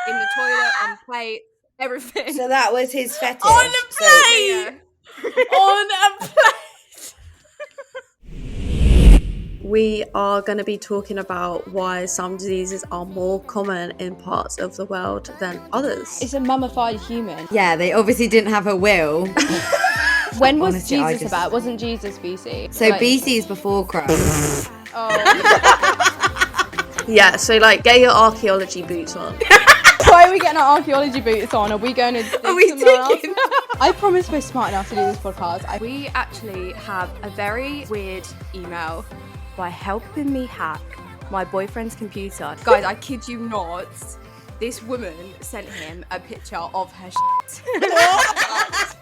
in the toilet, on plate, everything. So that was his fetish. On a plate! Yeah. On a plate! We are going to be talking about why some diseases are more common in parts of the world than others. It's a mummified human. Yeah, they obviously didn't have a will. When was Honestly, I Jesus just- about? Wasn't Jesus BC? So BC is before Christ. Oh. Yeah, so like get your archaeology boots on. Why are we getting our archaeology boots on? Are we going to dig Are we somewhere else? digging? I promise we're smart enough to do this podcast. We actually have a very weird email by helping me hack my boyfriend's computer. Guys, I kid you not. This woman sent him a picture of her shit.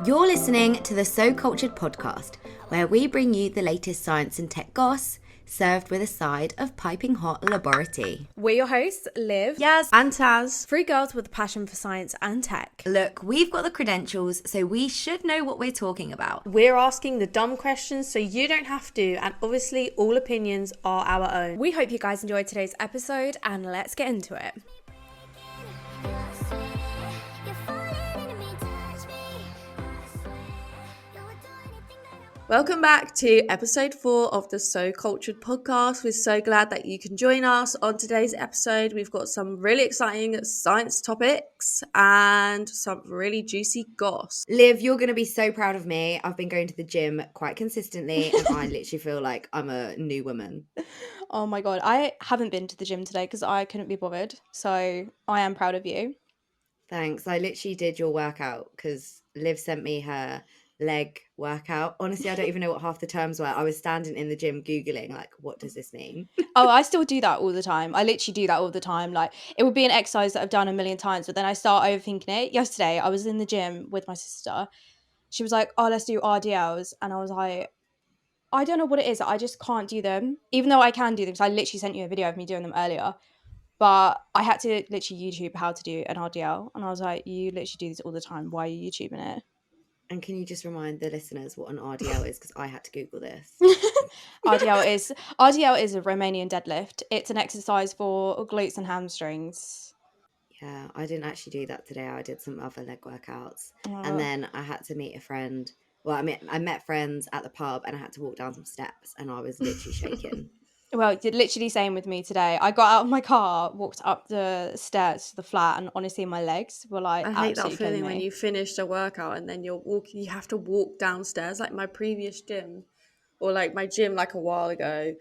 You're listening to the So Cultured podcast, where we bring you the latest science and tech goss, served with a side of piping hot laboratory. We're your hosts, Liv. Yes, and Taz. Three girls with a passion for science and tech. Look, we've got the credentials, so we should know what we're talking about. We're asking the dumb questions so you don't have to, and obviously all opinions are our own. We hope you guys enjoyed today's episode, and let's get into it. Welcome back to episode 4 of the So Cultured podcast. We're so glad that you can join us. On today's episode, we've got some really exciting science topics and some really juicy goss. Liv, you're going to be so proud of me. I've been going to the gym quite consistently, and I literally feel like I'm a new woman. Oh my god, I haven't been to the gym today because I couldn't be bothered. So I am proud of you. Thanks. I literally did your workout because Liv sent me her leg workout. Honestly, I don't even know what half the terms were. I was standing in the gym Googling, like, what does this mean? Oh, I still do that all the time. I literally do that all the time. Like, it would be an exercise that I've done a million times, but then I start overthinking it. Yesterday, I was in the gym with my sister. She was like, oh, let's do RDLs. And I was like, I don't know what it is. I just can't do them. Even though I can do them. So I literally sent you a video of me doing them earlier. But I had to literally YouTube how to do an RDL. And I was like, you literally do this all the time. Why are you YouTubing it? And can you just remind the listeners what an RDL is? Because I had to Google this. RDL is a Romanian deadlift. It's an exercise for glutes and hamstrings. Yeah, I didn't actually do that today. I did some other leg workouts. Oh. And then I had to meet a friend. Well, I met friends at the pub and I had to walk down some steps and I was literally shaking. Well, literally same with me today. I got out of my car, walked up the stairs to the flat, and honestly, my legs were like I hate that absolutely feeling killing when me. you finish a workout and then you have to walk downstairs. Like my previous gym, or like my gym like a while ago,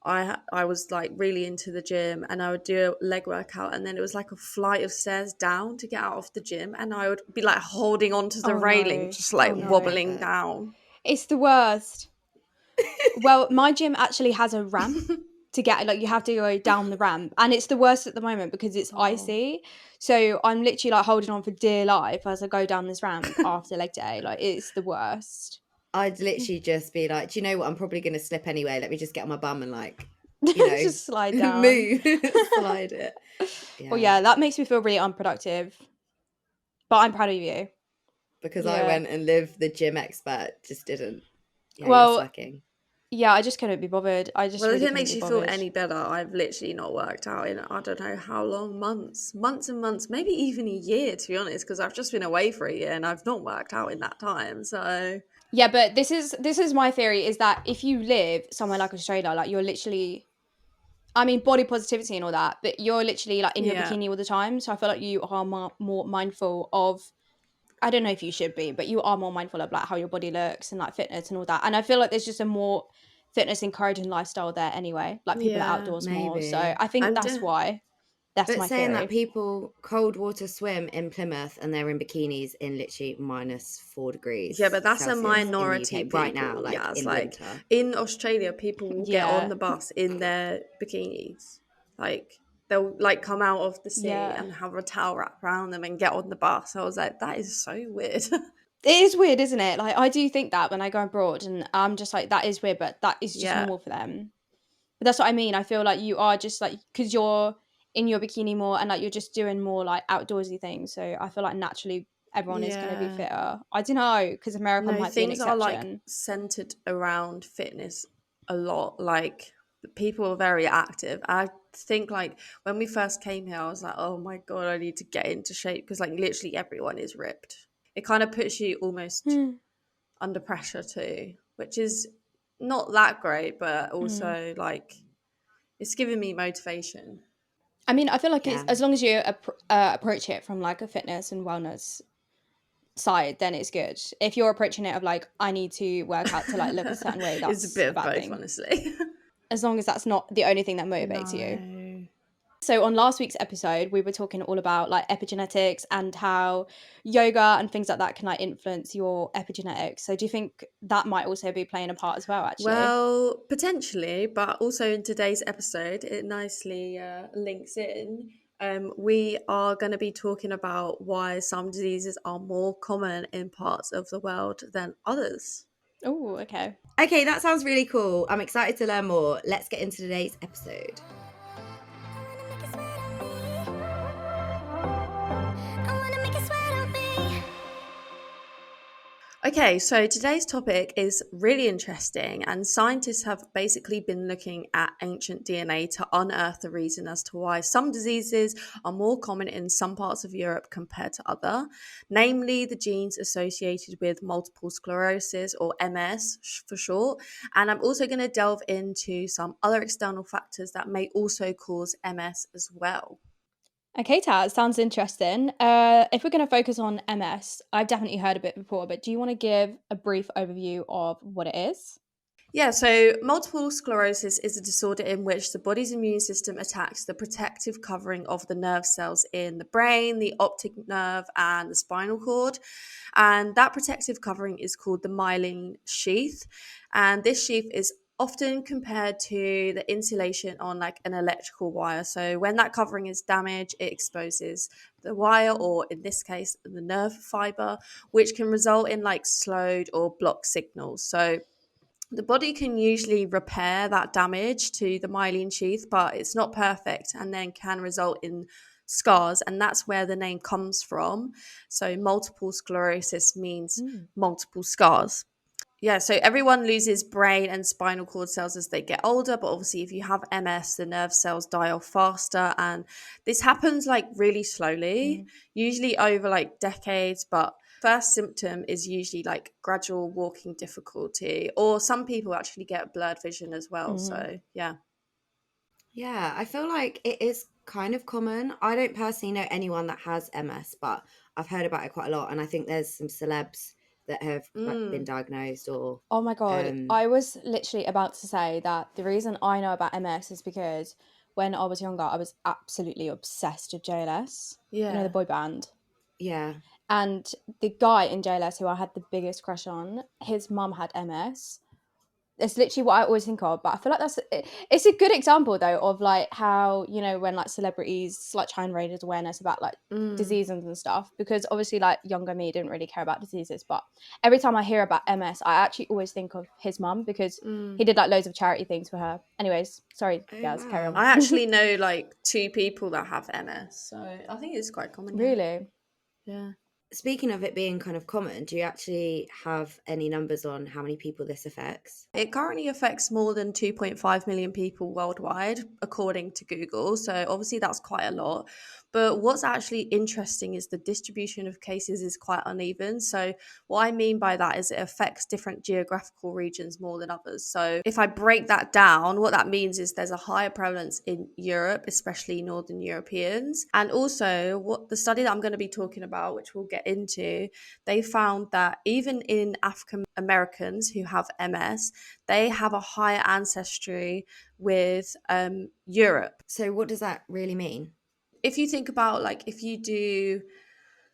I was like really into the gym and I would do a leg workout and then it was like a flight of stairs down to get out of the gym and I would be like holding onto the Oh, railing, no. just like Oh, no. wobbling down. It's the worst. Well, my gym actually has a ramp to get, like, you have to go down the ramp, and it's the worst at the moment because it's icy. So I'm literally like holding on for dear life as I go down this ramp after leg day. Like, it's the worst. I'd literally just be like, do you know what? I'm probably going to slip anyway. Let me just get on my bum and like, you know, just slide down. move, slide it. Well, yeah, that makes me feel really unproductive. But I'm proud of you. Because Yeah. I went and Liv, the gym expert, just didn't. Yeah, Well, you're slacking. Yeah, I just couldn't be bothered. I just Well, really if it couldn't makes be you bothered. feel any better, I've literally not worked out in I don't know how long, months and months, maybe even a year, to be honest, because I've just been away for a year and I've not worked out in that time. So Yeah, but this is my theory, is that if you live somewhere like Australia, like, you're literally, I mean, body positivity and all that, but you're literally like in your Yeah. bikini all the time. So I feel like you are more mindful of, I don't know if you should be, but you are more mindful of like how your body looks and like fitness and all that. And I feel like there's just a more fitness encouraging lifestyle there anyway. Like, people Yeah, are outdoors more. maybe. So I think I'm that's de- why. That's But my saying theory. that people cold water swim in Plymouth and they're in bikinis in literally -4 degrees. Yeah, but that's a Celsius in the minority UK right now, people. like Yeah, it's in like winter. in Australia, people will get Yeah. on the bus in their bikinis. Like they'll like come out of the sea Yeah. and have a towel wrapped around them and get on the bus. I was like, that is so weird. It is weird, isn't it? Like, I do think that when I go abroad, and I'm just like, that is weird, but that is just Yeah. normal for them. But that's what I mean. I feel like you are just like, because you're in your bikini more and like you're just doing more like outdoorsy things. So I feel like naturally everyone is going to be Yeah. fitter. I don't know, because America No, might be an things are like exception. centered around fitness a lot. Like people are very active. I think like when we first came here, I was like, oh my God, I need to get into shape because like literally everyone is ripped. It kind of puts you almost under pressure too, which is not that great, but also like it's giving me motivation. I mean, I feel like it's Yeah. as long as you approach it from like a fitness and wellness side, then it's good. If you're approaching it of like, I need to work out to like look a certain way, It's a that's bit a of bad both, thing. honestly. As long as that's not the only thing that motivates you. No. So on last week's episode, we were talking all about like epigenetics and how yoga and things like that can like influence your epigenetics. So do you think that might also be playing a part as well, actually? Well, potentially, but also in today's episode, it nicely links in. We are going to be talking about why some diseases are more common in parts of the world than others. Oh, okay. Okay, that sounds really cool. I'm excited to learn more. Let's get into today's episode. Okay, so today's topic is really interesting, and scientists have basically been looking at ancient DNA to unearth the reason as to why some diseases are more common in some parts of Europe compared to other, namely the genes associated with multiple sclerosis, or MS for short. And I'm also going to delve into some other external factors that may also cause MS as well. Okay, Taz, sounds interesting. If we're going to focus on MS, I've definitely heard of it before, but do you want to give a brief overview of what it is? Yeah, so multiple sclerosis is a disorder in which the body's immune system attacks the protective covering of the nerve cells in the brain, the optic nerve, and the spinal cord. And that protective covering is called the myelin sheath. And this sheath is often compared to the insulation on like an electrical wire. So when that covering is damaged, it exposes the wire, or in this case, the nerve fiber, which can result in like slowed or blocked signals. So the body can usually repair that damage to the myelin sheath, but it's not perfect and then can result in scars. And that's where the name comes from. So, multiple sclerosis means multiple scars. Yeah, so everyone loses brain and spinal cord cells as they get older, but obviously, if you have MS, the nerve cells die off faster. And this happens like really slowly, usually over like decades, but first symptom is usually like gradual walking difficulty, or some people actually get blurred vision as well. So, yeah. Yeah, I feel like it is kind of common. I don't personally know anyone that has MS, but I've heard about it quite a lot. And I think there's some celebs that have like been diagnosed or Oh my God. um I was literally about to say that the reason I know about MS is because when I was younger, I was absolutely obsessed with JLS, you know, Yeah. the boy band. yeah. And the guy in JLS who I had the biggest crush on, his mum had MS. It's literally what I always think of, but I feel like it's a good example though of like how, you know, when like celebrities like try and raise awareness about like diseases and stuff, because obviously like younger me didn't really care about diseases, but every time I hear about MS I actually always think of his mum because he did like loads of charity things for her. Anyways, sorry Oh, guys, carry on. wow. I actually know like 2 people that have MS. So, I think it's quite common. Yeah. Really? Yeah. Speaking of it being kind of common, do you actually have any numbers on how many people this affects? It currently affects more than 2.5 million people worldwide, according to Google. So obviously that's quite a lot. But what's actually interesting is the distribution of cases is quite uneven. So what I mean by that is it affects different geographical regions more than others. So if I break that down, what that means is there's a higher prevalence in Europe, especially Northern Europeans. And also what the study that I'm going to be talking about, which we'll get into, they found that even in African Americans who have MS, they have a higher ancestry with Europe. So what does that really mean? If you think about like if you do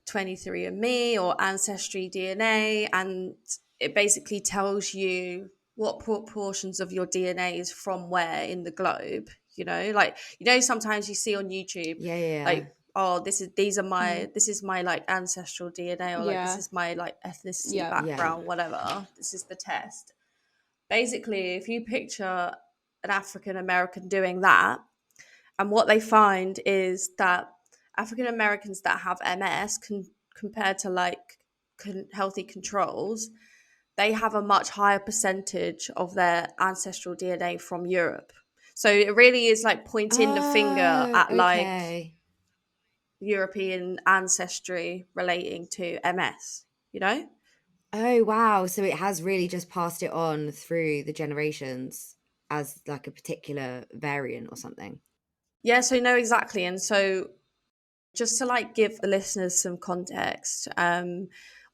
23andMe or Ancestry DNA, and it basically tells you what proportions of your DNA is from where in the globe, you know, like, you know, sometimes you see on YouTube, Yeah. like, oh, this is my like ancestral DNA, or like this Yeah. is my like ethnicity Yeah. background, whatever. This is the test. Basically, if you picture an African American doing that, And what they find is that African Americans that have MS compared to like healthy controls, they have a much higher percentage of their ancestral DNA from Europe. So it really is like pointing the finger at like Okay. European ancestry relating to MS, you know? Oh, wow. So it has really just passed it on through the generations as like a particular variant or something. Yeah, so no, exactly. And so just to like give the listeners some context,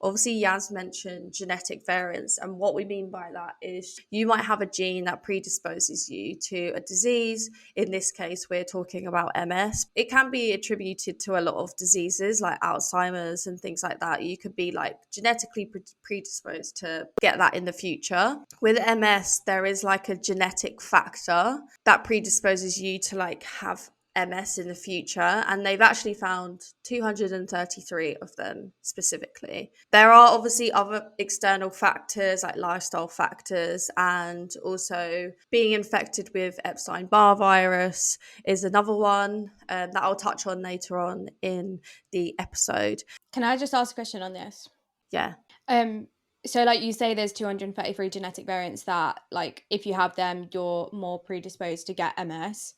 obviously Yaz mentioned genetic variants, and what we mean by that is you might have a gene that predisposes you to a disease. In this case, we're talking about MS. It can be attributed to a lot of diseases like Alzheimer's and things like that. You could be like genetically predisposed to get that in the future. With MS, there is like a genetic factor that predisposes you to like have MS in the future, and they've actually found 233 of them specifically. There are obviously other external factors like lifestyle factors, and also being infected with Epstein-Barr virus is another one that I'll touch on later on in the episode. Can I just ask a question on this? Yeah. So like you say there's 233 genetic variants that like if you have them you're more predisposed to get MS.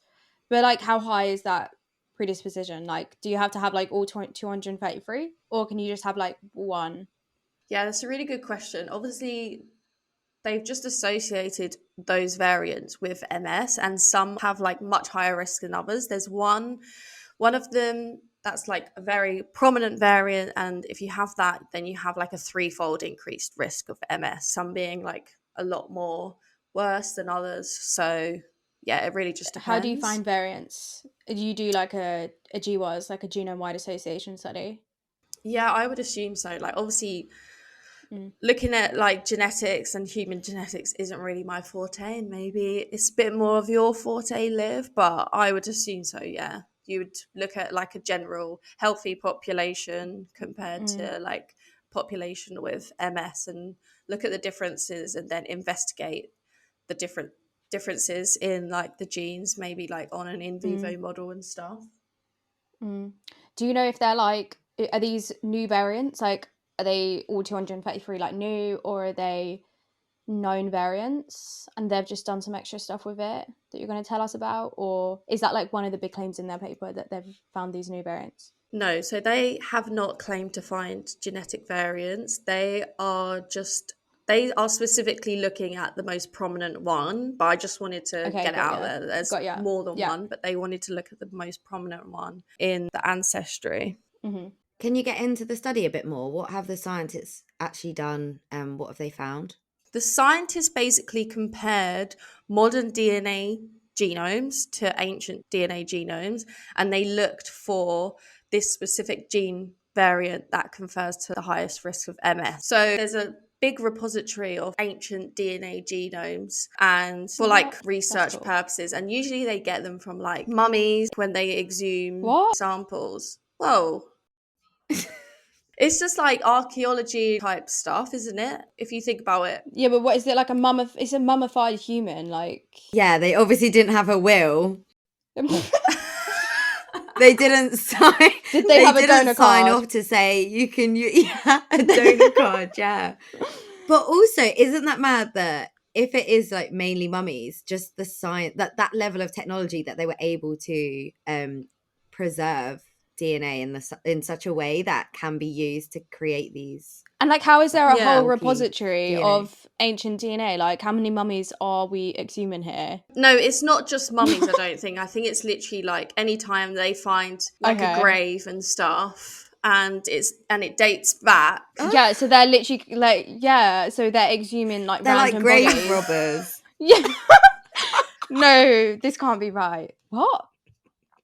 But like how high is that predisposition? Like do you have to have like all 233 or can you just have like one? Yeah, that's a really good question. Obviously, they've just associated those variants with MS, and some have like much higher risk than others. There's one of them that's like a very prominent variant, and if you have that, then you have like a threefold increased risk of MS, some being like a lot more worse than others. So yeah, it really just depends. How do you find variants? Do you do like a GWAS, like a genome-wide association study? Yeah, I would assume so. Like obviously looking at like genetics and human genetics isn't really my forte, and maybe it's a bit more of your forte, Liv, but I would assume so. Yeah, you would look at like a general healthy population compared to like population with MS and look at the differences and then investigate the differences in like the genes, maybe like on an in vivo model and stuff. Do you know if they're like, are these new variants? Like, are they all 233 like new, or are they known variants and they've just done some extra stuff with it that you're going to tell us about? Or is that like one of the big claims in their paper that they've found these new variants? No, so they have not claimed to find genetic variants. They are specifically looking at the most prominent one, but I just wanted to get it out there. There's more than one, but they wanted to look at the most prominent one in the ancestry. Mm-hmm. Can you get into the study a bit more? What have the scientists actually done and what have they found? The scientists basically compared modern DNA genomes to ancient DNA genomes, and they looked for this specific gene variant that confers to the highest risk of MS. So there's a big repository of ancient DNA genomes and for like research purposes, and usually they get them from like mummies when they exhume samples. Whoa. It's just like archaeology type stuff, isn't it? If you think about it. Yeah, but what is it, like it's a mummified human, like... Yeah, they obviously didn't have a will. They didn't sign. Did they have a donor sign card? off to say you can a donor card, yeah. But also, isn't that mad that if it is like mainly mummies, just the science, that level of technology that they were able to preserve DNA in such a way that can be used to create these. And like, how is there a whole repository DNA. of ancient DNA? Like, how many mummies are we exhuming here? No, it's not just mummies, I don't think. I think it's literally like anytime they find like a grave and stuff, and it dates back. Yeah, so they're literally like, so they're exhuming like they're random like grave bodies. robbers. Yeah. No, this can't be right. What?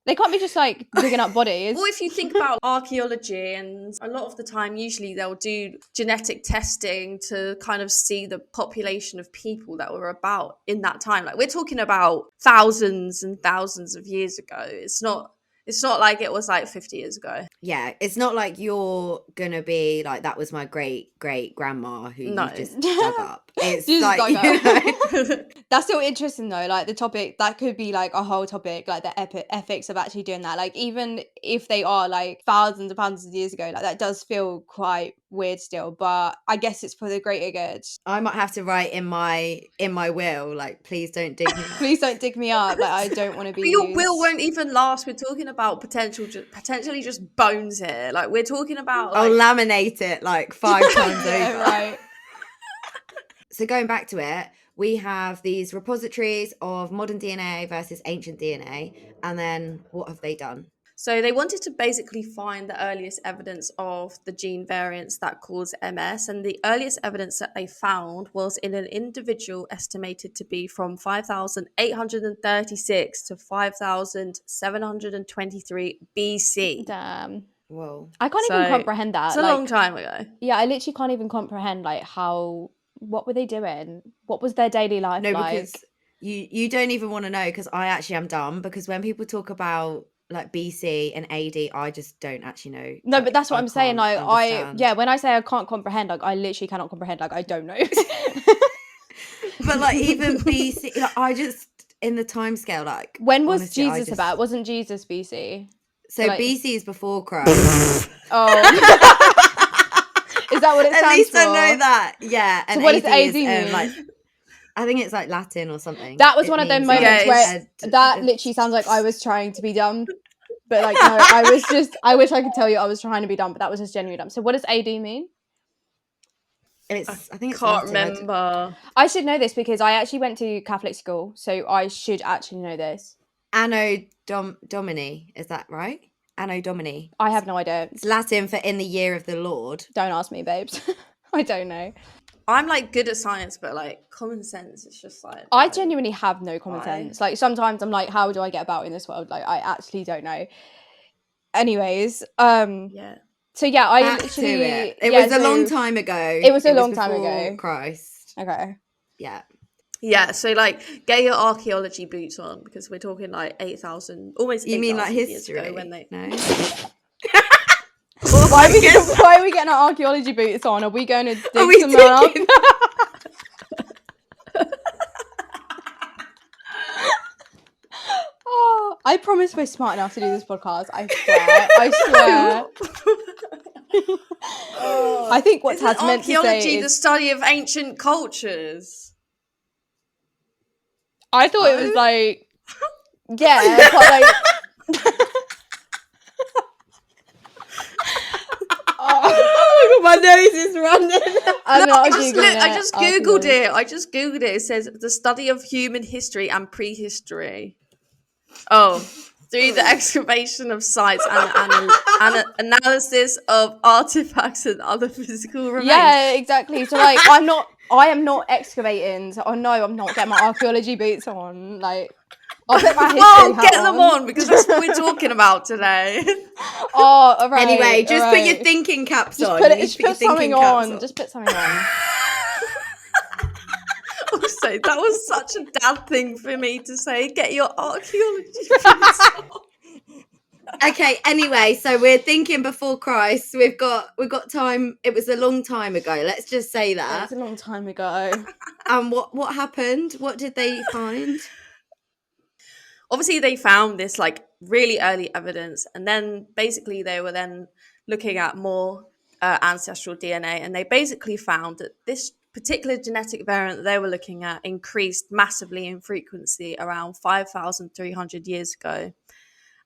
They can't be just like digging up bodies. Well, if you think about archaeology, and a lot of the time, usually they'll do genetic testing to kind of see the population of people that were about in that time. Like we're talking about thousands and thousands of years ago. It's not It's not like it was like 50 years ago. Yeah, it's not like you're gonna be like, that was my great great grandma who No. you just dug up. It's You just like, dug you up. know, That's still interesting though. Like the topic that could be like a whole topic, like the ethics of actually doing that. Like even if they are like thousands and thousands of years ago, like that does feel quite weird still. But I guess it's for the greater good. I might have to write in my will, like, please don't dig me up. Please don't dig me up. Like I don't want to be. But your used. will won't even last. We're talking about potentially just bones here. Like we're talking about. I'll Like, laminate it like 5 times Yeah, over. right. So going back to it, we have these repositories of modern DNA versus ancient DNA, and then what have they done? so they wanted to basically find the earliest evidence of the gene variants that cause MS, and the earliest evidence that they found was in an individual estimated to be from 5,836 to 5,723 BC. Damn. Whoa. I can't So, even comprehend that. It's a like, long time ago. Yeah, I literally can't even comprehend like how. What were they doing? What was their daily life No, like? because you don't even want to know, because I actually am dumb, because when people talk about like BC and AD, I just don't actually know. No, Like, but that's what I I'm saying. can't Like understand. when I say I can't comprehend, like I literally cannot comprehend. Like I don't know. But like even BC, like, I just, in the time scale, like, When was honestly, I Jesus just- about? Wasn't Jesus BC? So like- BC is before Christ. Oh, is that what it At stands least for? I know that. Yeah. And So what does AD AD is, mean? like, I think it's like Latin or something. That was It one of them means, like, moments Yeah, where that literally sounds like I was trying to be dumb, but like no, I was just. I wish I could tell you I was trying to be dumb, but that was just genuinely dumb. So what does AD mean? I think it's Can't Latin. remember. I should know this because I actually went to Catholic school, so I should actually know this. Anno Domini, is that right? Anno Domini. I have no idea. It's Latin for in the year of the Lord. Don't ask me, babes. I don't know. I'm like good at science, but like common sense, it's just like I no. genuinely have no common Why? sense. Like sometimes I'm like, how do I get about in this world? Like I actually don't know. Anyways, Yeah. so yeah, I Back literally to it. It yeah, was a long so- time ago. It was a long time before ago. Christ. Okay. Yeah. Yeah, so like get your archaeology boots on because we're talking like 8,000, almost You mean like 8,000 years history? ago when they No. Why are we getting our archaeology boots on? Are we going to dig we someone up? digging? Oh, I promise we're smart enough to do this podcast. I swear. I swear. I think what Isn't Tad's meant to archaeology say the is. study of ancient cultures? I thought it was like. Yeah, but like. Oh my God, my nose is running. I'm not I just Googling I just googled afterwards. it. I just googled it. It says the study of human history and prehistory. Oh, through the excavation of sites and analysis of artifacts and other physical remains. Yeah, exactly. So like, I am not excavating. So no, I'm not getting my archaeology boots on. Like, I'll put my history Well, hat get them on because that's what we're talking about today. Oh, all right. Anyway, just all put your right. thinking caps Just on. put You it. need Just to put your something thinking caps on. Just put something on. Also, that was such a dad thing for me to say. Get your archaeology boots on. Okay, anyway, so we're thinking before Christ. We've got time. It was a long time ago. Let's just say that. That's a long time ago. And what happened? What did they find? Obviously they found this like really early evidence, and then basically they were then looking at more ancestral DNA, and they basically found that this particular genetic variant that they were looking at increased massively in frequency around 5,300 years ago.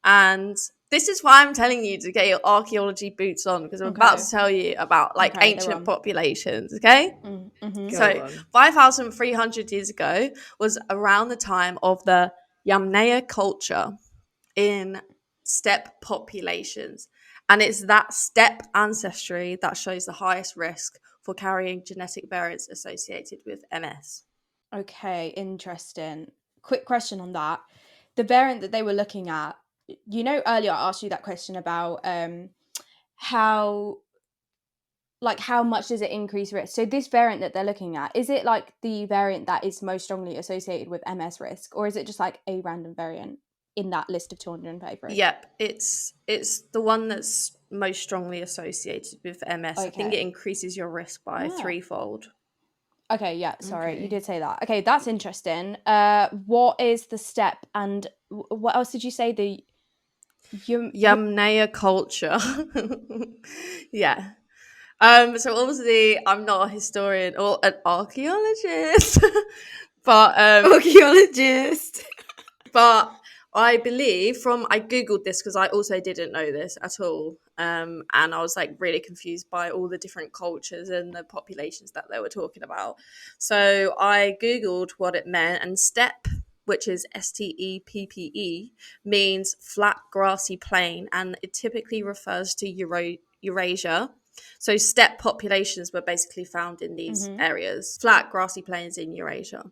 And this is why I'm telling you to get your archaeology boots on, because I'm about Okay. to tell you about like Okay, they're ancient on. populations, okay? Mm-hmm. Go So on. 5,300 years ago was around the time of the Yamnaya culture in steppe populations. And it's that steppe ancestry that shows the highest risk for carrying genetic variants associated with MS. Okay, interesting. Quick question on that. The variant that they were looking at, you know, earlier I asked you that question about how much does it increase risk? So this variant that they're looking at, is it like the variant that is most strongly associated with MS risk, or is it just like a random variant? in that list of 233? Yep, it's the one that's most strongly associated with MS. I think it Okay. increases your risk by Ah. threefold. Okay, yeah, sorry, you Okay. did say that. Okay, that's interesting. What is the step, and what else did you say? The Yamnaya culture. Yeah. So obviously I'm not a historian or an archaeologist, but Archaeologist. but I believe I googled this because I also didn't know this at all, and I was like really confused by all the different cultures and the populations that they were talking about. So I googled what it meant, and steppe, which is steppe, means flat grassy plain, and it typically refers to Eurasia. So steppe populations were basically found in these Mhm. areas, flat grassy plains in Eurasia.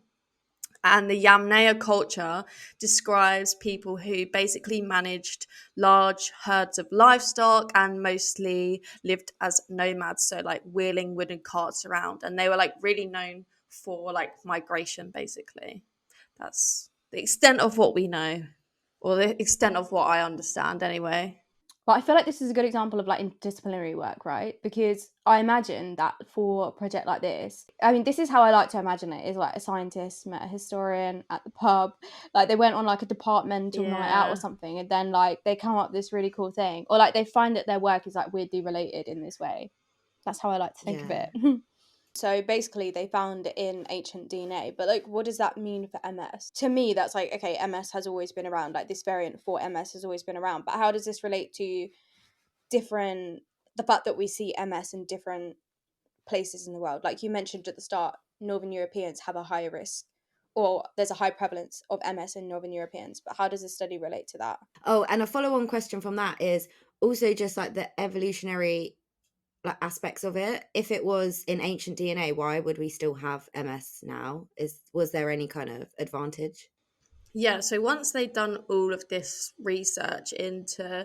And the Yamnaya culture describes people who basically managed large herds of livestock and mostly lived as nomads, so like wheeling wooden carts around. And they were like really known for like migration, basically. That's the extent of what we know, or the extent of what I understand, anyway. But I feel like this is a good example of like interdisciplinary work, right? Because I imagine that for a project like this, I mean, this is how I like to imagine it, is like a scientist met a historian at the pub, like they went on like a departmental night out or Yeah. something, and then like they come up with this really cool thing, or like they find that their work is like weirdly related in this way. That's how I like to think of Yeah. it. So basically, they found it in ancient DNA. But like, what does that mean for MS? To me, that's like, okay, MS has always been around. Like this variant for MS has always been around. But how does this relate to the fact that we see MS in different places in the world? Like you mentioned at the start, Northern Europeans have a higher risk, or there's a high prevalence of MS in Northern Europeans. But how does this study relate to that? Oh, and a follow-on question from that is also just like the evolutionary like aspects of it. If it was in ancient DNA, why would we still have MS now? Was there any kind of advantage? Yeah, so once they'd done all of this research into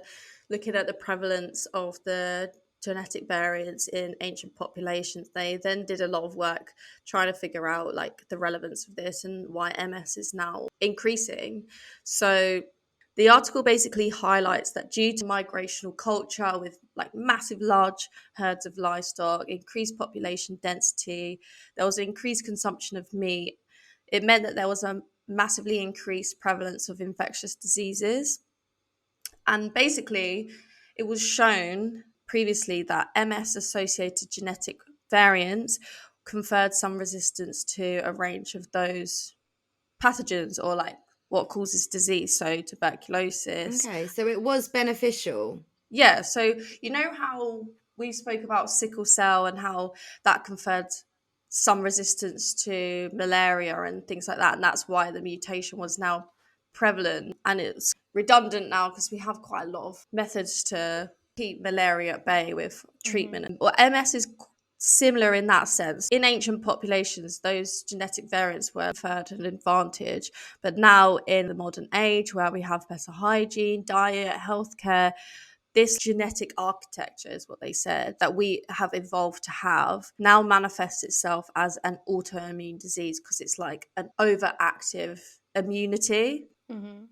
looking at the prevalence of the genetic variants in ancient populations, they then did a lot of work trying to figure out like the relevance of this and why MS is now increasing. So the article basically highlights that due to migrational culture with like massive large herds of livestock, increased population density, there was increased consumption of meat. It meant that there was a massively increased prevalence of infectious diseases. And basically, it was shown previously that MS associated genetic variants conferred some resistance to a range of those pathogens or like what causes disease, so tuberculosis. Okay, so it was beneficial. Yeah, so you know how we spoke about sickle cell and how that conferred some resistance to malaria and things like that, and that's why the mutation was now prevalent, and it's redundant now because we have quite a lot of methods to keep malaria at bay with treatment. Well, MS is similar in that sense. In ancient populations, those genetic variants were conferred an advantage, but now in the modern age where we have better hygiene, diet, healthcare, this genetic architecture is what they said that we have evolved to have now manifests itself as an autoimmune disease because it's like an overactive immunity. Mm-hmm.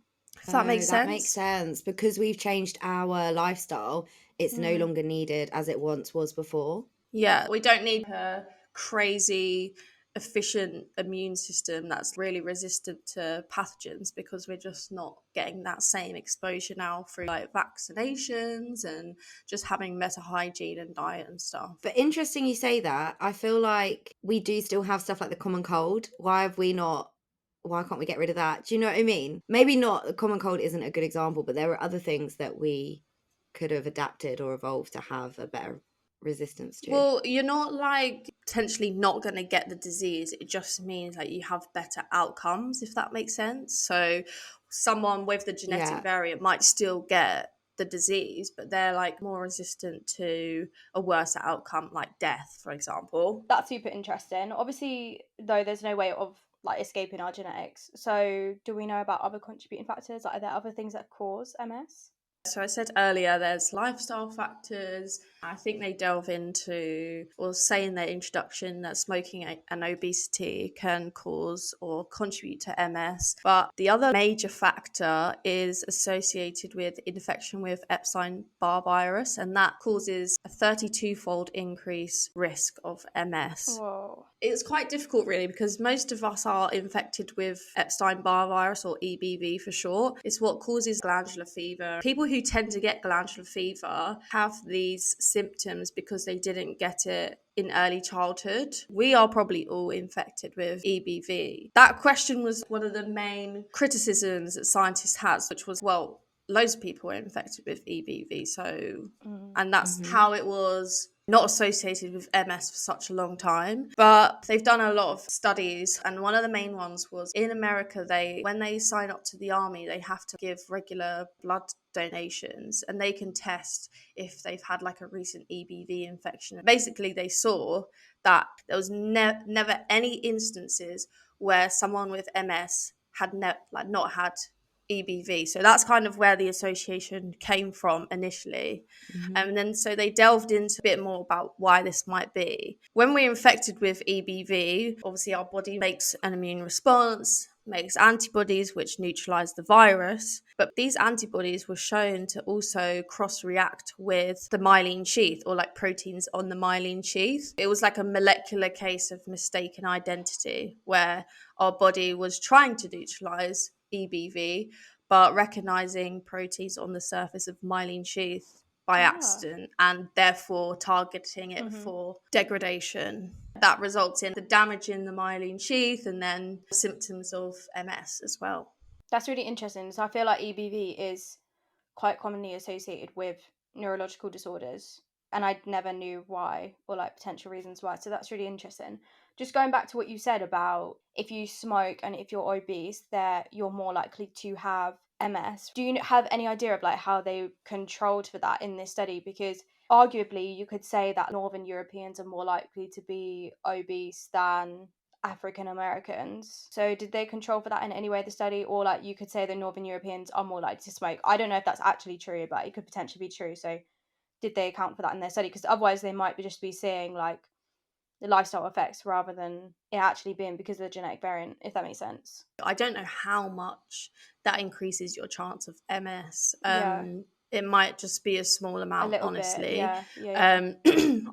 If that makes That makes sense. sense because we've changed our lifestyle. It's no longer needed as it once was before. Yeah, we don't need a crazy efficient immune system that's really resistant to pathogens because we're just not getting that same exposure now through like vaccinations and just having better hygiene and diet and stuff. But interesting you say that. I feel like we do still have stuff like the common cold. Why can't we get rid of that? Do you know what I mean? Maybe not, the common cold isn't a good example, but there are other things that we could have adapted or evolved to have a better resistance to. Well, you're not like potentially not going to get the disease. It just means like you have better outcomes, if that makes sense. So someone with the genetic Yeah. variant might still get the disease, but they're like more resistant to a worse outcome like death, for example. That's super interesting. Obviously, though, there's no way of like escaping our genetics. So, do we know about other contributing factors? Like, are there other things that cause MS? So I said earlier there's lifestyle factors. I think they delve into or say in their introduction that smoking and obesity can cause or contribute to MS. But the other major factor is associated with infection with Epstein-Barr virus, and that causes a 32-fold increase risk of MS. Whoa. It's quite difficult, really, because most of us are infected with Epstein-Barr virus, or EBV for short. It's what causes glandular fever. People who tend to get glandular fever have these symptoms because they didn't get it in early childhood. We are probably all infected with EBV. That question was one of the main criticisms that scientists had, which was, well, loads of people were infected with EBV, and that's how it was not associated with MS for such a long time. But they've done a lot of studies, and one of the main ones was in America, when they sign up to the army, they have to give regular blood donations, and they can test if they've had like a recent EBV infection. Basically, they saw that there was never any instances where someone with MS had not had EBV. So that's kind of where the association came from initially. And then so they delved into a bit more about why this might be. When we're infected with EBV, obviously our body makes an immune response, makes antibodies which neutralize the virus. But these antibodies were shown to also cross-react with the myelin sheath, or like proteins on the myelin sheath. It was like a molecular case of mistaken identity, where our body was trying to neutralize EBV, but recognizing proteins on the surface of myelin sheath by accident, and therefore targeting it for degradation. That results in the damage in the myelin sheath and then symptoms of MS as well. That's really interesting. So I feel like EBV is quite commonly associated with neurological disorders, and I never knew why, or like potential reasons why. So that's really interesting. Just going back to what you said about if you smoke and if you're obese, you're more likely to have MS. Do you have any idea of like how they controlled for that in this study? Because arguably you could say that Northern Europeans are more likely to be obese than African Americans. So did they control for that in any way, the study? Or like you could say the Northern Europeans are more likely to smoke. I don't know if that's actually true, but it could potentially be true. So did they account for that in their study? Because otherwise they might just be seeing like the lifestyle effects rather than it actually being because of the genetic variant, if that makes sense. I don't know how much that increases your chance of MS. Yeah. It might just be a small amount, A little honestly. bit, yeah.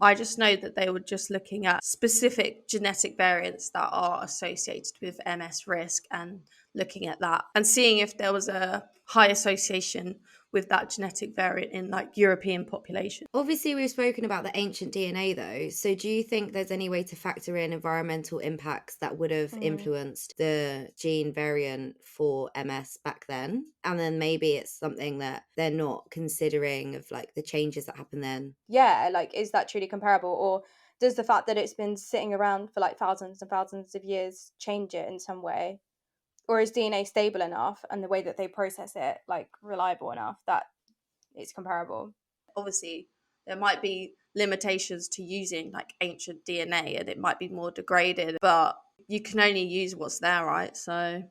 I just know that they were just looking at specific genetic variants that are associated with MS risk and looking at that and seeing if there was a high association with that genetic variant in like European population. Obviously, we've spoken about the ancient DNA though. So do you think there's any way to factor in environmental impacts that would have influenced the gene variant for MS back then? And then maybe it's something that they're not considering of like the changes that happen then. Yeah, like is that truly comparable? Or does the fact that it's been sitting around for like thousands and thousands of years change it in some way? Or is DNA stable enough and the way that they process it like reliable enough that it's comparable? Obviously, there might be limitations to using like ancient DNA and it might be more degraded, but you can only use what's there, right? So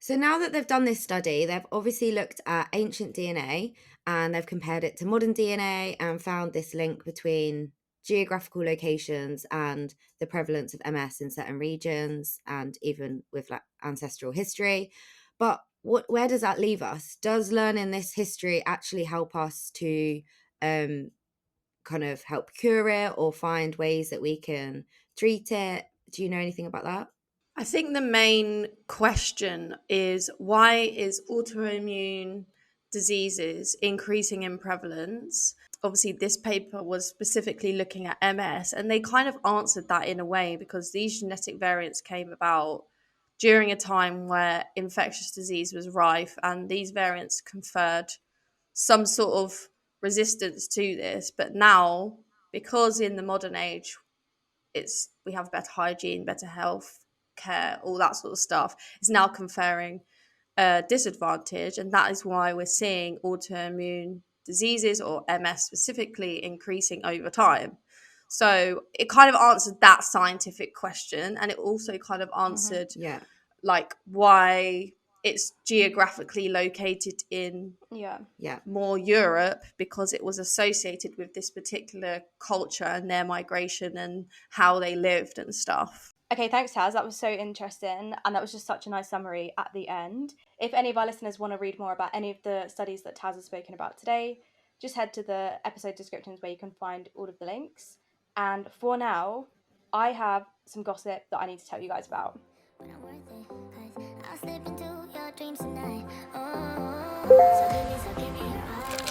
now that they've done this study, they've obviously looked at ancient DNA and they've compared it to modern DNA and found this link between geographical locations and the prevalence of MS in certain regions and even with like ancestral history. But where does that leave us? Does learning this history actually help us to kind of help cure it or find ways that we can treat it? Do you know anything about that? I think the main question is, why is autoimmune diseases increasing in prevalence? Obviously, this paper was specifically looking at MS, and they kind of answered that in a way because these genetic variants came about during a time where infectious disease was rife, and these variants conferred some sort of resistance to this. But now, because in the modern age, we have better hygiene, better health care, all that sort of stuff, is now conferring a disadvantage, and that is why we're seeing autoimmune diseases, or MS specifically, increasing over time. So it kind of answered that scientific question, and it also kind of answered Yeah. like why it's geographically located in Yeah. Yeah. more Europe because it was associated with this particular culture and their migration and how they lived and stuff. Okay, thanks, Taz. That was so interesting. And that was just such a nice summary at the end. If any of our listeners want to read more about any of the studies that Taz has spoken about today, just head to the episode descriptions where you can find all of the links. And for now, I have some gossip that I need to tell you guys about. But I'm worth it, 'cause I'll slip into your dreams tonight. Oh, so give me your all.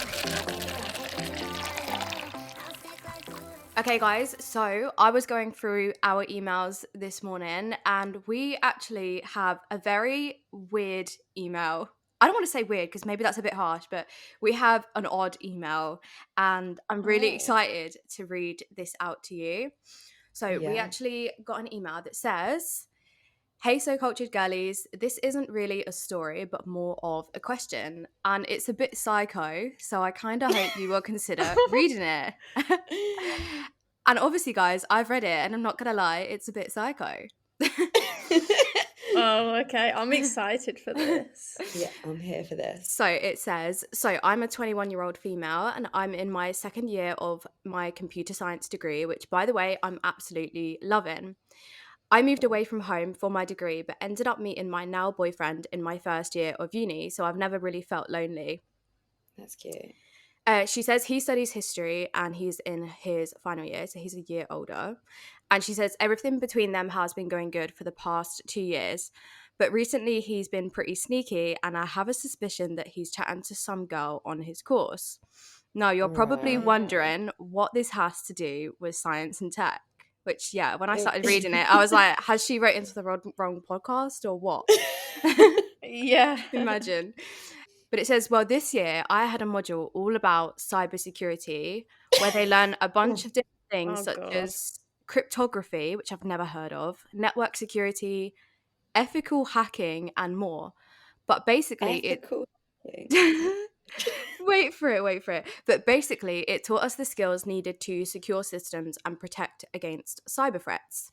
Baby, I'll take it tonight. I'll stick like glue. Okay, guys, so I was going through our emails this morning and we actually have a very weird email. I don't want to say weird because maybe that's a bit harsh, but we have an odd email and I'm really excited to read this out to you. So we Yeah. actually got an email that says, "Hey, So Cultured Girlies, this isn't really a story, but more of a question. And it's a bit psycho, so I kind of hope you will consider reading it." And obviously, guys, I've read it and I'm not going to lie, it's a bit psycho. Oh, okay. I'm excited for this. Yeah, I'm here for this. So it says, so I'm a 21-year-old female and I'm in my second year of my computer science degree, which, by the way, I'm absolutely loving. I moved away from home for my degree, but ended up meeting my now boyfriend in my first year of uni, so I've never really felt lonely. That's cute. She says he studies history and he's in his final year, so he's a year older. And she says everything between them has been going good for the past 2 years. But recently he's been pretty sneaky and I have a suspicion that he's chatting to some girl on his course. Now, you're probably Right. wondering what this has to do with science and tech. Which, yeah, when I started reading it, I was like, has she written to the wrong podcast or what? Yeah. Imagine. But it says, well, this year I had a module all about cybersecurity where they learn a bunch of different things Oh, such God. as cryptography, which I've never heard of, network security, ethical hacking, and more. But basically, Ethical. wait for it. But basically, it taught us the skills needed to secure systems and protect against cyber threats.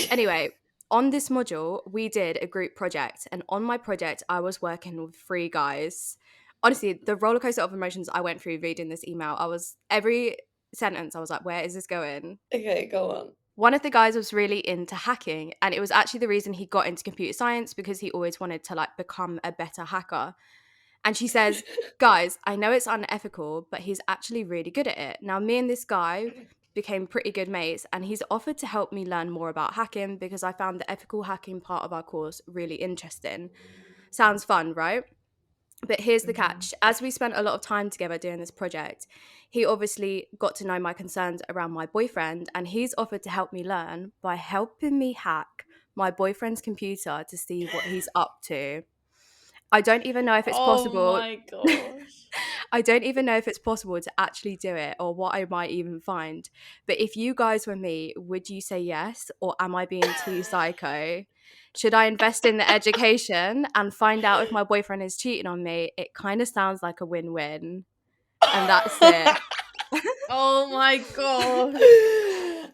Anyway, on this module, we did a group project, and on my project, I was working with 3 guys. Honestly, the roller coaster of emotions I went through reading this email, every sentence, I was like, where is this going? Okay, go on. One of the guys was really into hacking, and it was actually the reason he got into computer science because he always wanted to become a better hacker. And she says, guys, I know it's unethical, but he's actually really good at it. Now, me and this guy became pretty good mates, and he's offered to help me learn more about hacking because I found the ethical hacking part of our course really interesting. Sounds fun, right? But here's the catch. As we spent a lot of time together doing this project, he obviously got to know my concerns around my boyfriend, and he's offered to help me learn by helping me hack my boyfriend's computer to see what he's up to. I don't even know if it's possible. Oh my gosh. I don't even know if it's possible to actually do it or what I might even find. But if you guys were me, would you say yes? Or am I being too psycho? Should I invest in the education and find out if my boyfriend is cheating on me? It kind of sounds like a win-win. And that's it. Oh my god.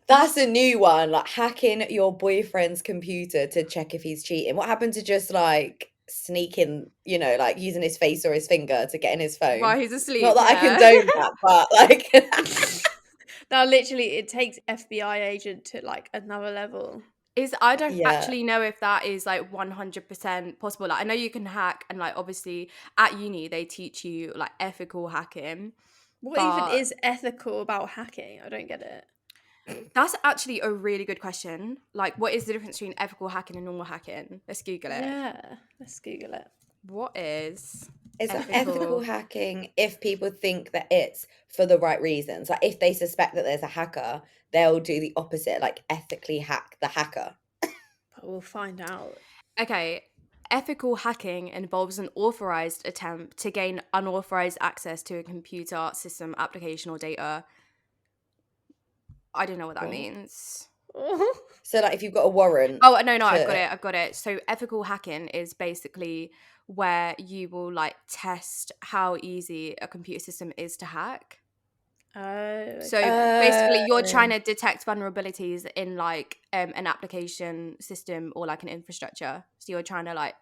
That's a new one, like hacking your boyfriend's computer to check if he's cheating. What happened to just sneaking, using his face or his finger to get in his phone? While he's asleep. Not that I yeah. condone that, but Now, literally, it takes FBI agent to another level. I don't Yeah. actually know if that is 100% possible. I know you can hack, and obviously at uni they teach you ethical hacking. What But- even is ethical about hacking? I don't get it. That's actually a really good question. What is the difference between ethical hacking and normal hacking? Let's Google it. Yeah, let's Google it. What is it's Ethical. ethical hacking if people think that it's for the right reasons. Like if they suspect that there's a hacker, they'll do the opposite, ethically hack the hacker. But we'll find out. Okay, ethical hacking involves an authorized attempt to gain unauthorized access to a computer system, application, or data. I don't know what that What? means. So if you've got a warrant. Oh, no, I've to- got it. So ethical hacking is basically where you will like test how easy a computer system is to hack. Oh, So basically you're trying to detect vulnerabilities in like an application system or like an infrastructure. So you're trying to like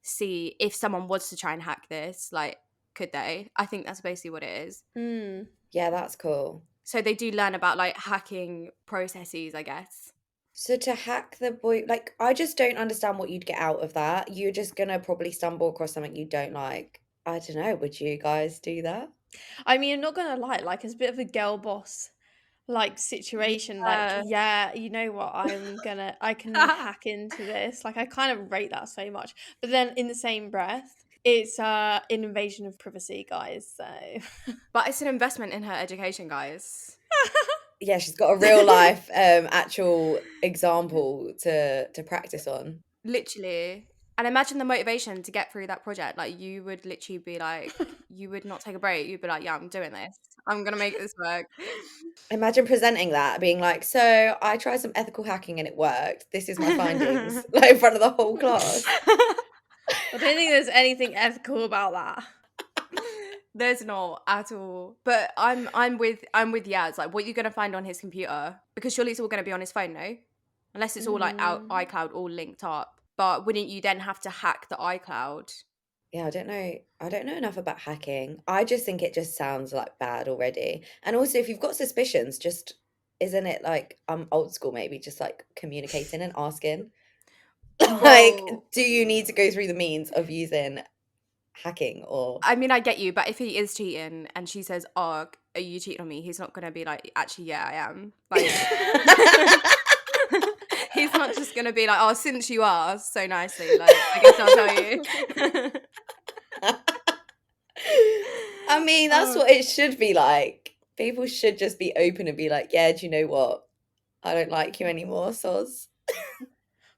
see if someone was to try and hack this, like, could they? I think that's basically what it is. Yeah, that's cool. So they do learn about like hacking processes, I guess. So to hack the boy, like, I just don't understand what you'd get out of that. You're just gonna probably stumble across something you don't like. I don't know. Would you guys do that? I mean, I'm not gonna lie, like it's a bit of a girl boss like situation. Yeah. Like, yeah, you know what? I can hack into this. Like, I kind of rate that so much. But then in the same breath, it's an invasion of privacy, guys. So But it's an investment in her education, guys. Yeah, she's got a real life actual example to practice on. Literally. And imagine the motivation to get through that project. Like, you would literally be like, you would not take a break. You'd be like, yeah, I'm doing this. I'm going to make this work. Imagine presenting that, being like, so I tried some ethical hacking and it worked. This is my findings, like in front of the whole class. I don't think there's anything ethical about that. There's not at all. But I'm with Yaz. Like, what are you going to find on his computer? Because surely it's all going to be on his phone, no? Unless it's all like out iCloud all linked up. But wouldn't you then have to hack the iCloud? Yeah, I don't know enough about hacking. I just think it just sounds like bad already. And also, if you've got suspicions, just isn't it like old school maybe, just like communicating and asking? Like, Well, do you need to go through the means of using hacking or I mean, I get you, but if he is cheating and she says, "Oh, are you cheating on me?" He's not gonna be like, "Actually, yeah, I am." Like, he's not just gonna be like, "Oh, since you asked so nicely, like, I guess I'll tell you." I mean, that's what it should be like. People should just be open and be like, yeah, do you know what? I don't like you anymore, soz.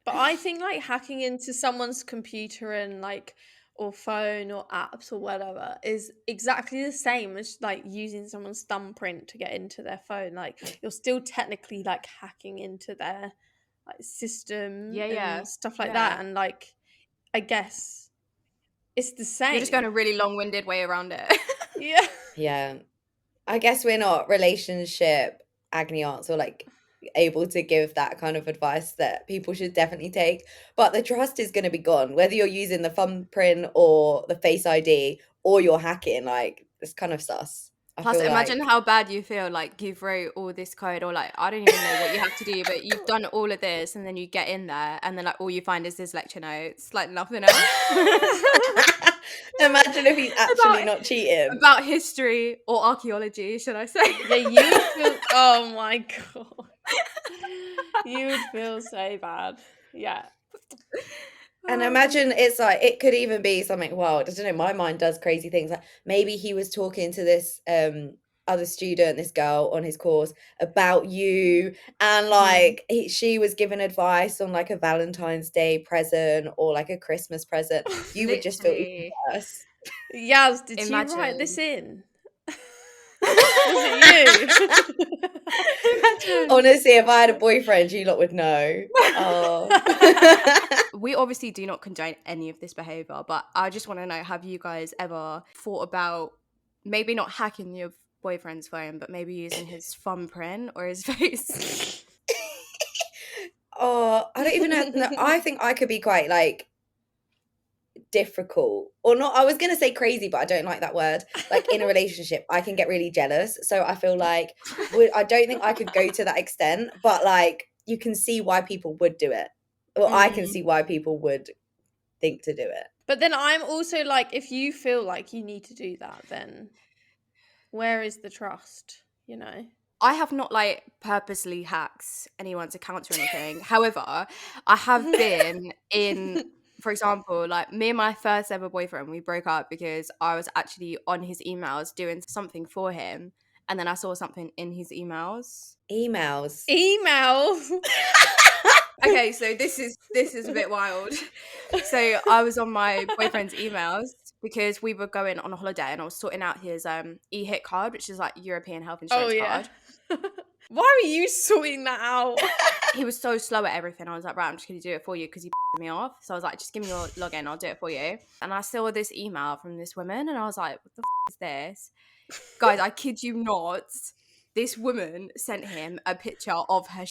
But I think like hacking into someone's computer and like or phone or apps or whatever is exactly the same as like using someone's thumbprint to get into their phone. Like, you're still technically like hacking into their like system Yeah. and stuff like Yeah. that. And like, I guess it's the same. You're just going a really long-winded way around it. Yeah. Yeah. I guess we're not relationship agony aunts or like able to give that kind of advice that people should definitely take. But the trust is going to be gone, whether you're using the thumbprint or the Face ID or you're hacking. Like, it's kind of sus. I Plus, feel imagine like- how bad you feel. Like, you've wrote all this code, or like, I don't even know what you have to do, but you've done all of this, and then you get in there, and then like all you find is his lecture notes, like nothing else. Imagine if he's actually About- not cheating. About history or archaeology, should I say? Yeah, you would feel. Oh my god, you would feel so bad. Yeah. And imagine it's like, it could even be something wild. I don't know, my mind does crazy things. Like, maybe he was talking to this other student, this girl on his course, about you, and like she was given advice on like a Valentine's Day present or like a Christmas present. You would just feel even Literally. worse. Yaz, did you write this Imagine. in? Was it you? Honestly, if I had a boyfriend, you lot would know. Oh. We obviously do not condone any of this behavior, but I just want to know, have you guys ever thought about maybe not hacking your boyfriend's phone, but maybe using his thumbprint or his face? Oh, I don't even know. No, I think I could be quite like difficult, or not. I was gonna say crazy, but I don't like that word. Like, in a relationship, I can get really jealous. So I feel like I don't think I could go to that extent. But like, you can see why people would do it. Well, I can see why people would think to do it. But then I'm also like, if you feel like you need to do that, then where is the trust? You know? I have not like purposely hacked anyone's accounts or anything. However, I have been in, for example, like me and my first ever boyfriend, we broke up because I was actually on his emails doing something for him, and then I saw something in his emails. Emails. Email. Okay, so this is a bit wild. So I was on my boyfriend's emails because we were going on a holiday, and I was sorting out his e-hit card, which is like European health insurance card. Why were you sorting that out? He was so slow at everything. I was like, right, I'm just going to do it for you because he me off. So I was like, just give me your login, I'll do it for you. And I saw this email from this woman, and I was like, what the is this? Guys, I kid you not. This woman sent him a picture of her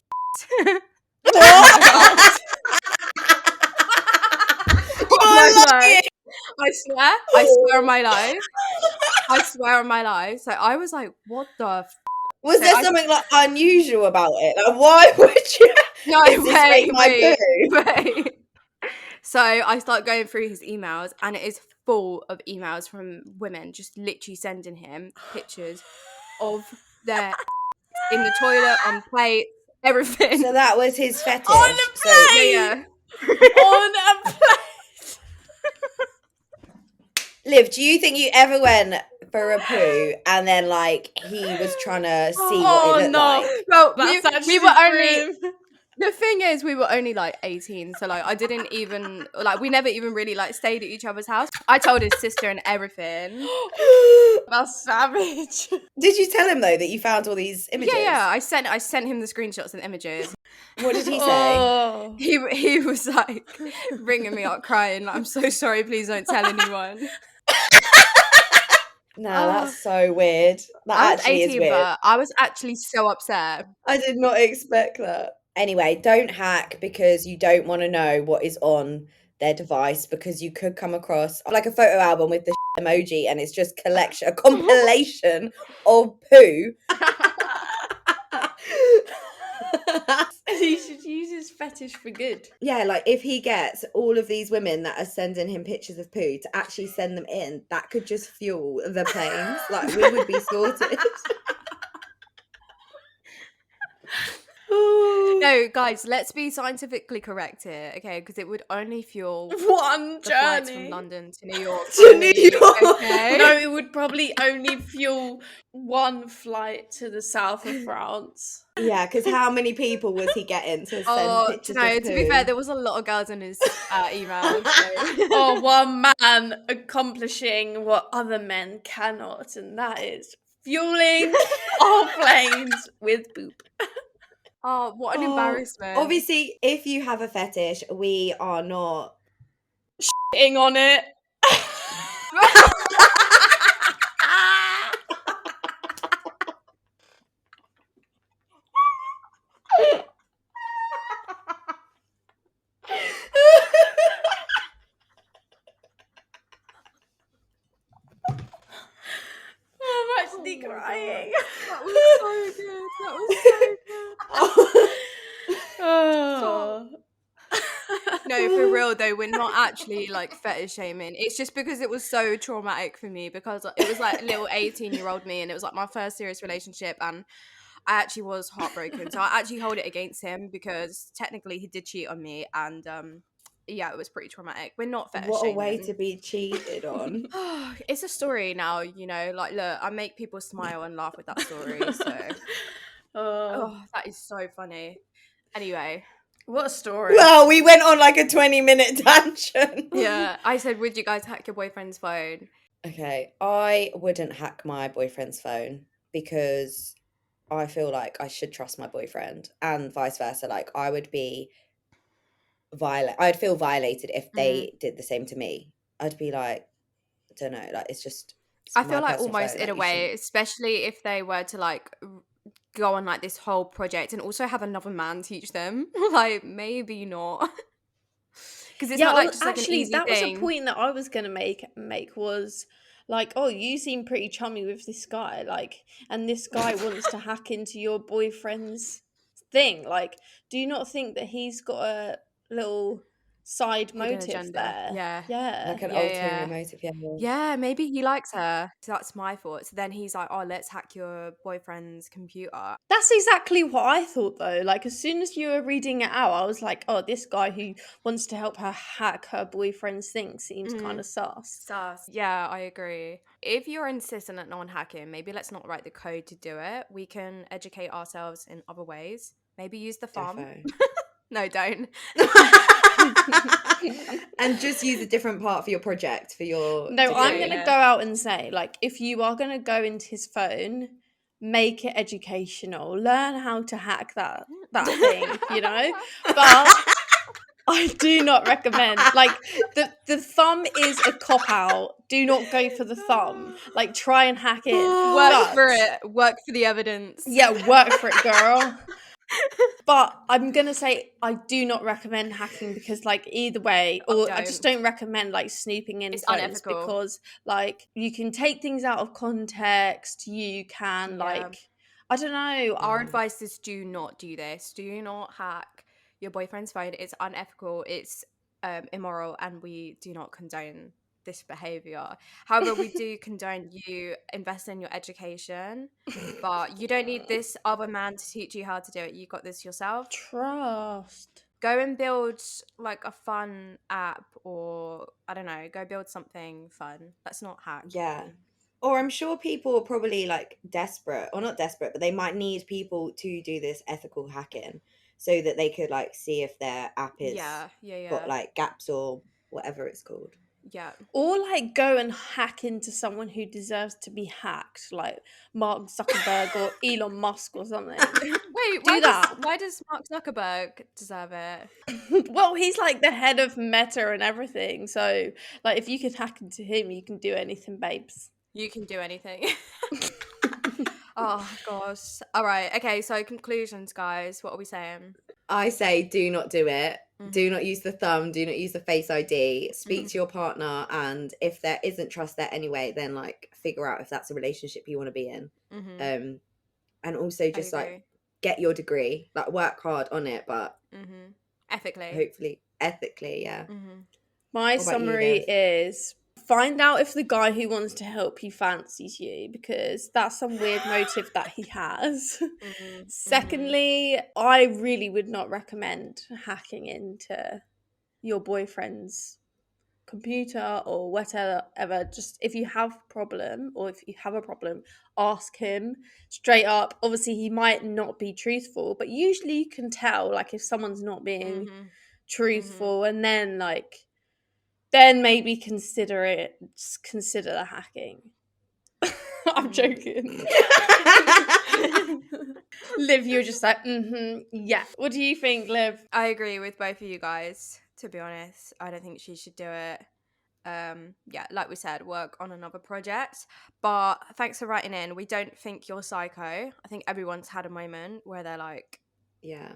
Oh my life. I swear on my life. I swear on my life. So I was like, what the Was So there I- something like unusual about it? Like, why would you? No, Is this make my poo? wait. So I start going through his emails, and it is full of emails from women just literally sending him pictures of their in the toilet, on plate, everything. So that was his fetish. On a So yeah. On a plate. Liv, do you think you ever went for a poo and then like he was trying to see what it looked like? Well, That's actually we were only. grim. The thing is, we were only like 18, so like I didn't even like we never even really like stayed at each other's house. I told his sister and everything. That's savage. Did you tell him though that you found all these images? Yeah. I sent him the screenshots and images. What did he say? Oh. He was like ringing me up crying, like, I'm so sorry, please don't tell anyone. No, that's so weird. That I was actually 18, is weird. but I was actually so upset. I did not expect that. Anyway, don't hack because you don't want to know what is on their device, because you could come across like a photo album with the emoji and it's just a compilation of poo. He should use his fetish for good. Yeah, like if he gets all of these women that are sending him pictures of poo to actually send them in, that could just fuel the planes. Like we would be sorted. No, guys, let's be scientifically correct here, okay? Because it would only fuel One the flights from journey. London to New York. To New York. Okay? No, it would probably only fuel one flight to the south of France. Yeah, because how many people was he getting to send pictures no, of to be poo? fair, there was a lot of girls in his email. So. Or one man accomplishing what other men cannot, and that is fueling our planes with poop. Oh, what an Oh, embarrassment. Obviously, if you have a fetish, we are not. Shitting on it. I'm actually crying. That was so good. That was so good. Oh. No, for real though, we're not actually like fetish shaming. It's just because it was so traumatic for me, because it was like little 18-year-old me, and it was like my first serious relationship, and I actually was heartbroken. So I actually hold it against him, because technically he did cheat on me, and yeah, it was pretty traumatic. We're not fetish What a shaming. way to be cheated on. It's a story now, you know. Like, look, I make people smile and laugh with that story. So, oh, that is so funny. Anyway. What a story. Well, we went on like a 20-minute tangent. Yeah, I said, would you guys hack your boyfriend's phone? Okay, I wouldn't hack my boyfriend's phone because I feel like I should trust my boyfriend, and vice versa. Like I would be I'd feel violated if they did the same to me. I'd be like, I don't know, like it's just. I feel like almost in a way, shouldn't. especially if they were to like go on like this whole project and also have another man teach them. Like maybe not, because it's not like just like an easy that thing. was a point that I was gonna make was like, oh, you seem pretty chummy with this guy, like, and this guy wants to hack into your boyfriend's thing. Like, do you not think that he's got a little side Hidden motive agenda. there? Yeah. Like an Yeah, ulterior yeah. motive, yeah. Yeah, maybe he likes her. So that's my thought. So then he's like, oh, let's hack your boyfriend's computer. That's exactly what I thought, though. Like, as soon as you were reading it out, I was like, oh, this guy who wants to help her hack her boyfriend's thing seems kind of sus. Sus. Yeah, I agree. If you're insistent on non-hacking, maybe let's not write the code to do it. We can educate ourselves in other ways. Maybe use the thumb. Defo. No, don't. And just use a different part for your project for your. No, degree. I'm going to yeah. go out and say, like, if you are going to go into his phone, make it educational. Learn how to hack that thing, you know? But I do not recommend. Like, the thumb is a cop-out. Do not go for the thumb. Like, try and hack it. Work but- for it. Work for the evidence. Yeah, work for it, girl. But I'm gonna say I do not recommend hacking because, like, either way, or I just don't recommend like snooping in It's phones unethical. because, like, you can take things out of context. You can Yeah. like, I don't know. Our advice is do not do this. Do not hack your boyfriend's phone. It's unethical. It's immoral, and we do not condone this behavior. However, we do condone you invest in your education, but you don't need this other man to teach you how to do it. You got this yourself. Trust. Go and build like a fun app, or I don't know, go build something fun. Let's not hack. Yeah. Or I'm sure people are probably like desperate, or not desperate, but they might need people to do this ethical hacking so that they could like see if their app is Yeah. got like gaps or whatever it's called. Yeah. Or like go and hack into someone who deserves to be hacked, like Mark Zuckerberg or Elon Musk or something. Wait, Do that. why does Mark Zuckerberg deserve it? Well, he's like the head of Meta and everything. So, like, if you can hack into him, you can do anything, babes. You can do anything. Oh gosh. All right. Okay. So conclusions, guys. What are we saying? I say do not do it. Do not use the thumb, do not use the Face ID. Speak to your partner, and if there isn't trust there anyway, then like figure out if that's a relationship you want to be in. And also just like get your degree, like work hard on it, but ethically. hopefully ethically, yeah. My What about you, summary Liv? is find out if the guy who wants to help you fancies you, because that's some weird motive that he has. Secondly, I really would not recommend hacking into your boyfriend's computer or whatever. Just if you have a problem, or if you have a problem, ask him straight up. Obviously he might not be truthful, but usually you can tell like if someone's not being truthful, and then like then maybe consider the hacking. I'm joking. Liv, you're just like, yeah. What do you think, Liv? I agree with both of you guys, to be honest. I don't think she should do it. Yeah, like we said, work on another project. But thanks for writing in. We don't think you're psycho. I think everyone's had a moment where they're like,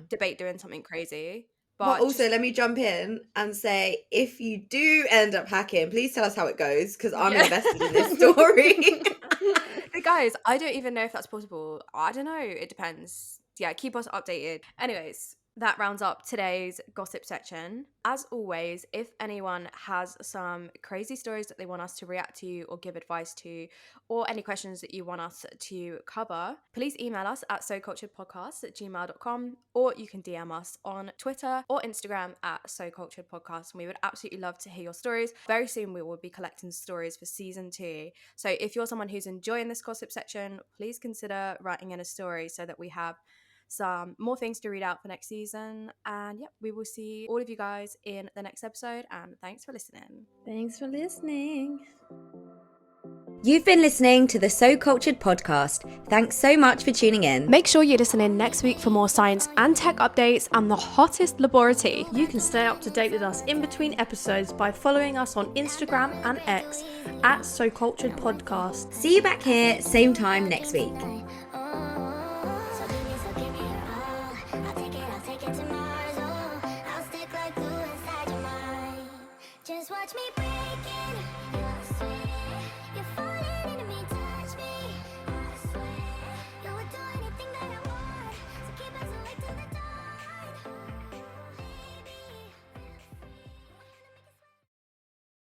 debate doing something crazy. But also, let me jump in and say, if you do end up hacking, please tell us how it goes, because I'm invested in this story. Guys, I don't even know if that's possible. I don't know. It depends. Yeah, keep us updated. Anyways, that rounds up today's gossip section. As always, if anyone has some crazy stories that they want us to react to or give advice to, or any questions that you want us to cover, please email us at soculturedpodcast@gmail.com, or you can DM us on Twitter or Instagram at soculturedpodcast. We would absolutely love to hear your stories. Very soon we will be collecting stories for season 2. So if you're someone who's enjoying this gossip section, please consider writing in a story so that we have some more things to read out for next season. And yep, we will see all of you guys in the next episode, and thanks for listening. Thanks for listening. You've been listening to the So Cultured podcast. Thanks so much for tuning in. Make sure you listen in next week for more science and tech updates and the hottest laboratory. You can stay up to date with us in between episodes by following us on Instagram and X at So Cultured Podcast. See you back here, same time next week. So give me your all. I'll take it to Mars. Oh, I'll stick like glue inside your mind. Just watch me break it.